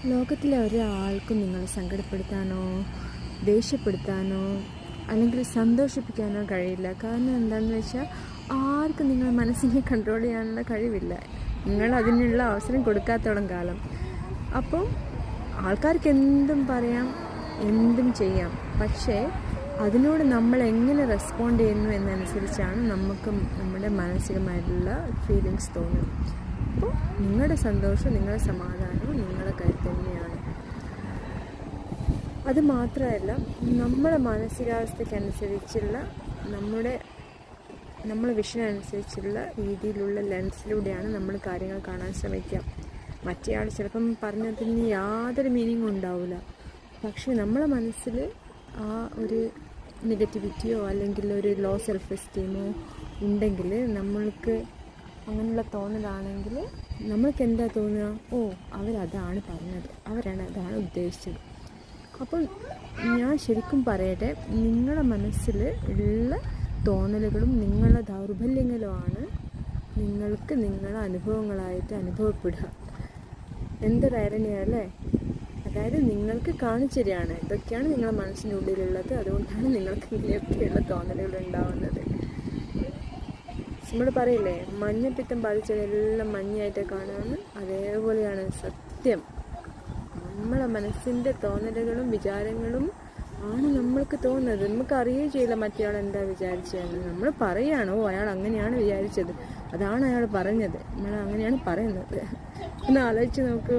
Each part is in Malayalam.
ലോകത്തിലെ ഒരാൾക്കും നിങ്ങളെ സങ്കടപ്പെടുത്താനോ ദേഷ്യപ്പെടുത്താനോ അല്ലെങ്കിൽ സന്തോഷിപ്പിക്കാനോ കഴിയില്ല. കാരണം എന്താണെന്ന് വെച്ചാൽ ആർക്കും നിങ്ങളെ മനസ്സിനെ കൺട്രോൾ ചെയ്യാനുള്ള കഴിവില്ല, നിങ്ങൾ അതിനുള്ള അവസരം കൊടുക്കാത്തോളം കാലം. അപ്പോൾ ആൾക്കാർക്ക് എന്തും പറയാം, എന്തും ചെയ്യാം, പക്ഷേ അതിനോട് നമ്മൾ എങ്ങനെ റെസ്പോണ്ട് ചെയ്യുന്നു എന്നനുസരിച്ചാണ് നമുക്കും നമ്മുടെ മാനസികമായിട്ടുള്ള ഫീലിങ്സ് തോന്നുന്നത്. അപ്പോൾ നിങ്ങളുടെ സന്തോഷം, നിങ്ങളുടെ സമാധാനവും നിങ്ങളുടെ കയ്യിൽ തന്നെയാണ്. അത് മാത്രമല്ല, നമ്മുടെ മാനസികാവസ്ഥയ്ക്കനുസരിച്ചുള്ള നമ്മുടെ വിഷനനുസരിച്ചുള്ള രീതിയിലുള്ള ലെൻസിലൂടെയാണ് നമ്മൾ കാര്യങ്ങൾ കാണാൻ ശ്രമിക്കുക. മറ്റേയാൾ ചിലപ്പം പറഞ്ഞതിന് യാതൊരു മീനിങ്ങും ഉണ്ടാവില്ല, പക്ഷേ നമ്മളെ മനസ്സിൽ ആ ഒരു നെഗറ്റിവിറ്റിയോ അല്ലെങ്കിൽ ഒരു ലോ സെൽഫ് എസ്റ്റീമോ ഉണ്ടെങ്കിൽ, നമ്മൾക്ക് അങ്ങനെയുള്ള തോന്നലാണെങ്കിൽ നമ്മൾക്ക് എന്താ തോന്നുക? അവരതാണ് പറഞ്ഞത്, അവരാണ് അതാണ് ഉദ്ദേശിച്ചത്. അപ്പം ഞാൻ ശരിക്കും പറയട്ടെ, നിങ്ങളുടെ മനസ്സിൽ ഉള്ള തോന്നലുകളും നിങ്ങളുടെ ദൗർബല്യങ്ങളുമാണ് നിങ്ങൾക്ക് നിങ്ങളുടെ അനുഭവങ്ങളായിട്ട് അനുഭവപ്പെടുക. എന്തൊരു ഐറണിയല്ലേ? അതായത് നിങ്ങൾക്ക് കാണിച്ചരികയാണ് ഇതൊക്കെയാണ് നിങ്ങളുടെ മനസ്സിൻ്റെ ഉള്ളിലുള്ളത്, അതുകൊണ്ടാണ് നിങ്ങൾക്ക് ഇങ്ങനെയൊക്കെയുള്ള തോന്നലുകൾ ഉണ്ടാവുന്നത്. നമ്മൾ പറയില്ലേ, മഞ്ഞപ്പിത്തം ബാധിച്ചതെല്ലാം മഞ്ഞയായിട്ട് കാണുമെന്ന്, അതേപോലെയാണ് സത്യം. നമ്മളെ മനസ്സിൻ്റെ തോന്നലുകളും വിചാരങ്ങളും ആണ് നമ്മൾക്ക് തോന്നുന്നത്. നമുക്ക് അറിയുകയും ചെയ്യില്ല മറ്റേയാൾ എന്താ വിചാരിച്ചതെന്ന്. നമ്മൾ പറയുകയാണോ അയാൾ അങ്ങനെയാണ് വിചാരിച്ചത്, അതാണ് അയാൾ പറഞ്ഞത്, നമ്മൾ അങ്ങനെയാണ് പറയുന്നത്. ഒന്ന് ആലോചിച്ച് നോക്കൂ.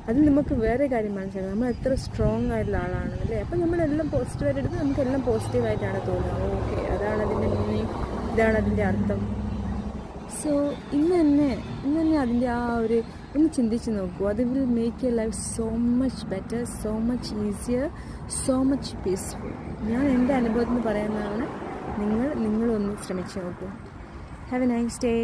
അത് നമുക്ക് വേറെ കാര്യം മനസ്സിലാക്കാം, നമ്മൾ എത്ര സ്ട്രോങ് ആയിട്ടുള്ള ആളാണ് അല്ലേ. അപ്പം നമ്മളെല്ലാം പോസിറ്റീവായിട്ട് എടുത്ത് നമുക്കെല്ലാം പോസിറ്റീവായിട്ടാണ് തോന്നുന്നത്. ഓക്കെ, അതാണ് അതിൻ്റെ മീനിങ്, ഇതാണ് അതിൻ്റെ അർത്ഥം. സോ ഇന്ന് തന്നെ അതിൻ്റെ ആ ഒരു ഒന്ന് ചിന്തിച്ച് നോക്കൂ. അത് will make your life so much better, so much easier, so much peaceful. ഞാൻ എൻ്റെ അനുഭവത്തിൽ നിന്ന് പറയുന്നതാണ്. നിങ്ങളൊന്ന് ശ്രമിച്ച് നോക്കൂ. Have a nice day.